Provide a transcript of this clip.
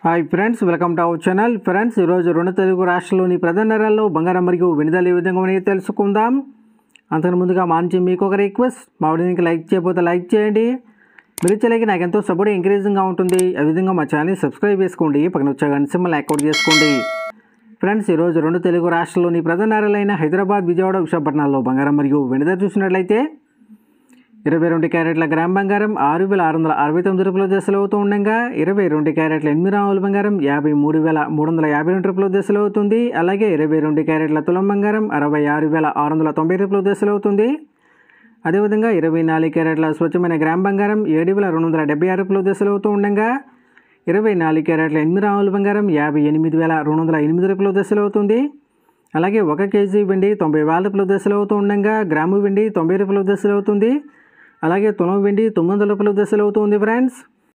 Hi friends, welcome to our channel. Friends, ఈరోజు రెండు తెలుగు రాష్ట్రాల్లోని ప్రధాన నగరాల్లో బంగారం మరియు వెనుదల ఏ విధంగా మనకి తెలుసుకుందాం. అంతకు ముందుగా మా నుంచి మీకు ఒక రిక్వెస్ట్, మా వీడియోకి లైక్ చేయకపోతే లైక్ చేయండి. మీరు ఇచ్చలేక నాకు ఎంతో సపోర్ట్ ఎంకరేజింగ్గా ఉంటుంది. అదేవిధంగా మా ఛానల్ని సబ్స్క్రైబ్ చేసుకోండి, పక్కన వచ్చే గంట సింబల్ యాక్టివేట్ చేసుకోండి. ఫ్రెండ్స్, ఈరోజు రెండు తెలుగు రాష్ట్రాల్లోని ప్రధాన నగరాలైన హైదరాబాద్, విజయవాడ, విశాఖపట్నాల్లో బంగారం మరియు వెనుదల చూసినట్లయితే 22 క్యారెట్ల గ్రామ్ బంగారం 6,669 రూపాయల దశలు అవుతూ ఉండగా 22 క్యారెట్ల 8 గ్రాముల బంగారం 53,352 రూపాయల దశలు అవుతుంది. అలాగే 22 క్యారెట్ల తులం బంగారం 66,690 రూపాయల దశలు అవుతుంది. అదేవిధంగా 24 క్యారెట్ల స్వచ్ఛమైన గ్రామ్ బంగారం 7,276 రూపాయల దశలు అవుతూ ఉండగా 24 క్యారెట్ల 8 గ్రాముల బంగారం 58,208 రూపాయల దశలు అవుతుంది. అలాగే 1 కేజీ వెండి 90,000 రూపాయల దశలు అవుతూ ఉండగా గ్రాము వెండి 90 రూపాయల దశలు అవుతుంది. అలాగే తులం వెండి 900 రూపాయల దశలు అవుతుంది. ఫ్రెండ్స్,